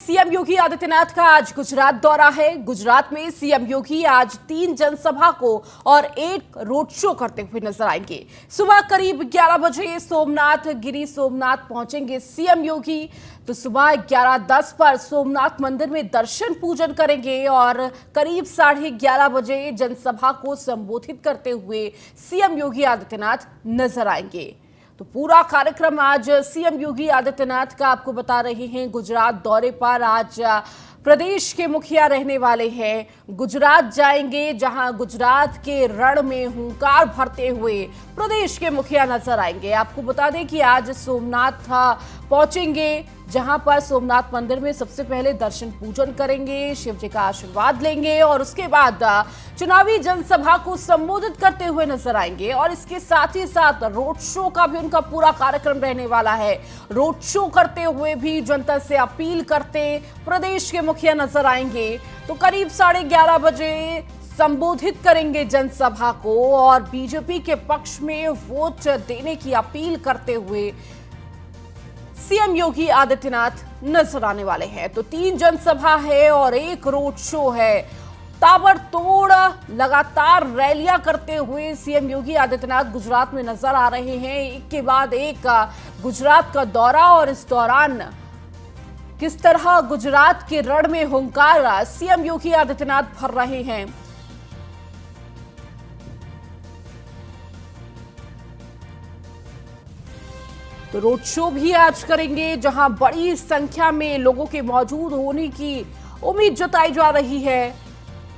CM Yogi Adityanath का आज गुजरात दौरा है। गुजरात में सीएम योगी आज 3 जनसभा को और 1 रोड शो करते हुए नजर आएंगे। सुबह करीब 11 बजे सोमनाथ गिरी सोमनाथ पहुंचेंगे सीएम योगी। तो सुबह 11:10 पर सोमनाथ मंदिर में दर्शन पूजन करेंगे और करीब 11:30 बजे जनसभा को संबोधित करते हुए सीएम योगी आदित्यनाथ नजर आएंगे। तो पूरा कार्यक्रम आज सीएम योगी आदित्यनाथ का आपको बता रहे हैं। गुजरात दौरे पर आज प्रदेश के मुखिया रहने वाले हैं। गुजरात जाएंगे, जहां गुजरात के रण में हुंकार भरते हुए प्रदेश के मुखिया नजर आएंगे। आपको बता दें कि आज सोमनाथ पहुंचेंगे, जहां पर सोमनाथ मंदिर में सबसे पहले दर्शन पूजन करेंगे, शिव जी का आशीर्वाद लेंगे और उसके बाद चुनावी जनसभा को संबोधित करते हुए नजर आएंगे। और इसके साथ ही साथ रोड शो का भी उनका पूरा कार्यक्रम रहने वाला है। रोड शो करते हुए भी जनता से अपील करते प्रदेश के मुखिया नजर आएंगे। तो करीब 11:30 बजे संबोधित करेंगे जनसभा को और बीजेपी के पक्ष में वोट देने की अपील करते हुए सीएम योगी आदित्यनाथ नजर आने वाले हैं। तो 3 जनसभा है और 1 रोड शो है। ताबड़तोड़ लगातार रैलियां करते हुए सीएम योगी आदित्यनाथ गुजरात में नजर आ रहे हैं। एक के बाद एक गुजरात का दौरा और इस दौरान किस तरह गुजरात के रण में हुंकार सीएम योगी आदित्यनाथ भर रहे हैं। तो रोड शो भी आज करेंगे, जहां बड़ी संख्या में लोगों के मौजूद होने की उम्मीद जताई जा रही है।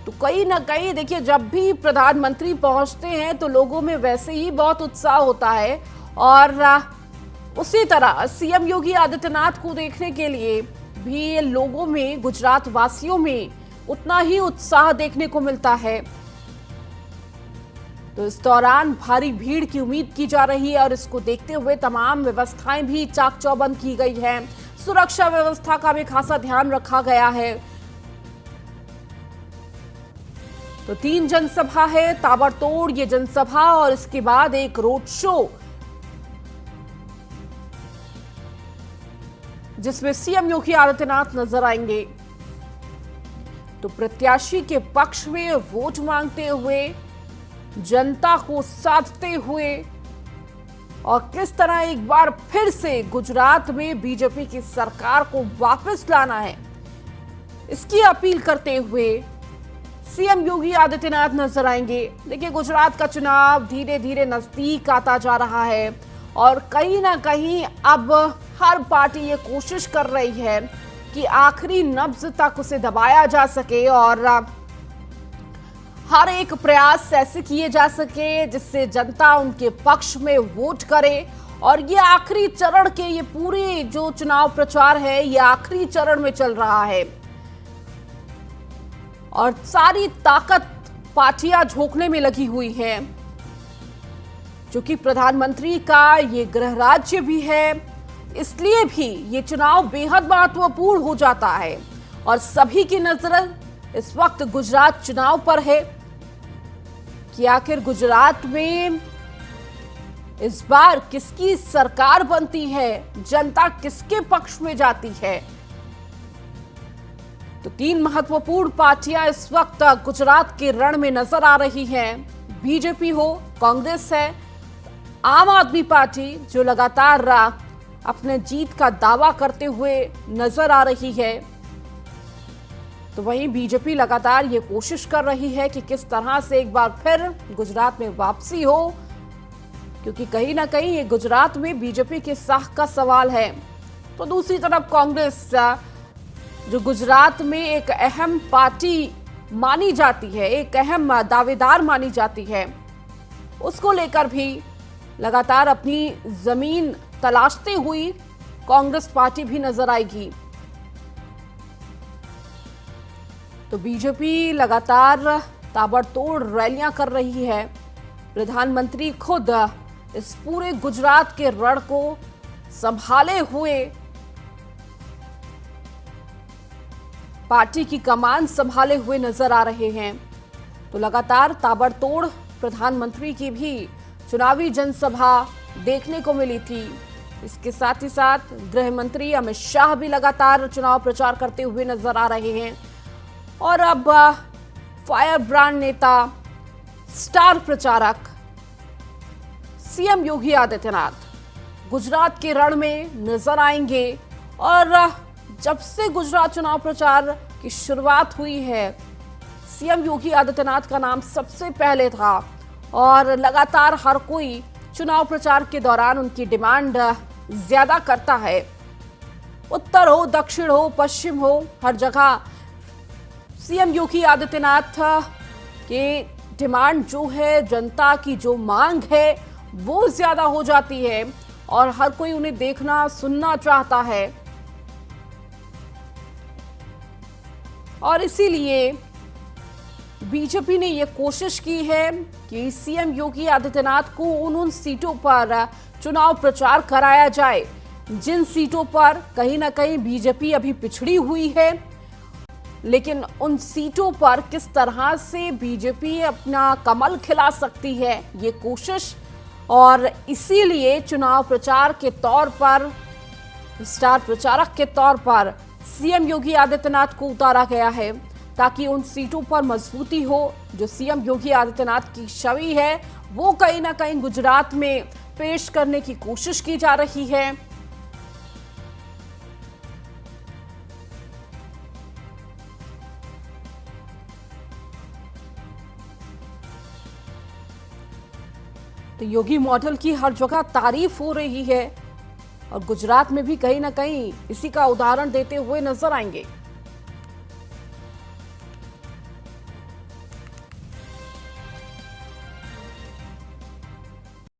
तो कहीं ना कहीं देखिए, जब भी प्रधानमंत्री पहुंचते हैं तो लोगों में वैसे ही बहुत उत्साह होता है और उसी तरह सीएम योगी आदित्यनाथ को देखने के लिए भी लोगों में, गुजरात वासियों में उतना ही उत्साह देखने को मिलता है। तो इस दौरान भारी भीड़ की उम्मीद की जा रही है और इसको देखते हुए तमाम व्यवस्थाएं भी चाक चौबंद की गई हैं। सुरक्षा व्यवस्था का भी खासा ध्यान रखा गया है। तो 3 जनसभा है, ताबड़तोड़ ये जनसभा और इसके बाद 1 रोड शो, जिसमें सीएम योगी आदित्यनाथ नजर आएंगे। तो प्रत्याशी के पक्ष में वोट मांगते हुए, जनता को साधते हुए और किस तरह एक बार फिर से गुजरात में बीजेपी की सरकार को वापस लाना है, इसकी अपील करते हुए सीएम योगी आदित्यनाथ नजर आएंगे। देखिए, गुजरात का चुनाव धीरे धीरे नजदीक आता जा रहा है और कहीं ना कहीं अब हर पार्टी ये कोशिश कर रही है कि आखिरी नब्ज तक उसे दबाया जा सके और हर एक प्रयास ऐसे किए जा सके जिससे जनता उनके पक्ष में वोट करे। और ये आखिरी चरण के, ये पूरे जो चुनाव प्रचार है, ये आखिरी चरण में चल रहा है और सारी ताकत पार्टियां झोंकने में लगी हुई हैं। क्योंकि प्रधानमंत्री का ये गृह राज्य भी है, इसलिए भी ये चुनाव बेहद महत्वपूर्ण हो जाता है और सभी की नजर इस वक्त गुजरात चुनाव पर है कि आखिर गुजरात में इस बार किसकी सरकार बनती है, जनता किसके पक्ष में जाती है। तो 3 महत्वपूर्ण पार्टियां इस वक्त गुजरात के रण में नजर आ रही हैं। बीजेपी हो, कांग्रेस है, आम आदमी पार्टी जो लगातार अपने जीत का दावा करते हुए नजर आ रही है। तो वहीं बीजेपी लगातार ये कोशिश कर रही है कि किस तरह से एक बार फिर गुजरात में वापसी हो, क्योंकि कहीं ना कहीं ये गुजरात में बीजेपी के साख का सवाल है। तो दूसरी तरफ कांग्रेस, जो गुजरात में एक अहम पार्टी मानी जाती है, एक अहम दावेदार मानी जाती है, उसको लेकर भी लगातार अपनी जमीन तलाशते हुई कांग्रेस पार्टी भी नजर आएगी। तो बीजेपी लगातार ताबड़तोड़ रैलियां कर रही है। प्रधानमंत्री खुद इस पूरे गुजरात के रण को संभाले हुए, पार्टी की कमान संभाले हुए नजर आ रहे हैं। तो लगातार ताबड़तोड़ प्रधानमंत्री की भी चुनावी जनसभा देखने को मिली थी। इसके साथ ही साथ गृह मंत्री अमित शाह भी लगातार चुनाव प्रचार करते हुए नजर आ रहे हैं। और अब फायर ब्रांड नेता, स्टार प्रचारक सीएम योगी आदित्यनाथ गुजरात के रण में नजर आएंगे। और जब से गुजरात चुनाव प्रचार की शुरुआत हुई है, सीएम योगी आदित्यनाथ का नाम सबसे पहले था और लगातार हर कोई चुनाव प्रचार के दौरान उनकी डिमांड ज्यादा करता है। उत्तर हो, दक्षिण हो, पश्चिम हो, हर जगह सीएम योगी आदित्यनाथ के डिमांड जो है, जनता की जो मांग है वो ज्यादा हो जाती है और हर कोई उन्हें देखना, सुनना चाहता है। और इसीलिए बीजेपी ने यह कोशिश की है कि सीएम योगी आदित्यनाथ को उन सीटों पर चुनाव प्रचार कराया जाए जिन सीटों पर कहीं ना कहीं बीजेपी अभी पिछड़ी हुई है। लेकिन उन सीटों पर किस तरह से बीजेपी अपना कमल खिला सकती है, ये कोशिश। और इसीलिए चुनाव प्रचार के तौर पर, स्टार प्रचारक के तौर पर सीएम योगी आदित्यनाथ को उतारा गया है ताकि उन सीटों पर मजबूती हो। जो सीएम योगी आदित्यनाथ की छवि है वो कहीं ना कहीं गुजरात में पेश करने की कोशिश की जा रही है। तो योगी मॉडल की हर जगह तारीफ हो रही है और गुजरात में भी कहीं ना कहीं इसी का उदाहरण देते हुए नजर आएंगे।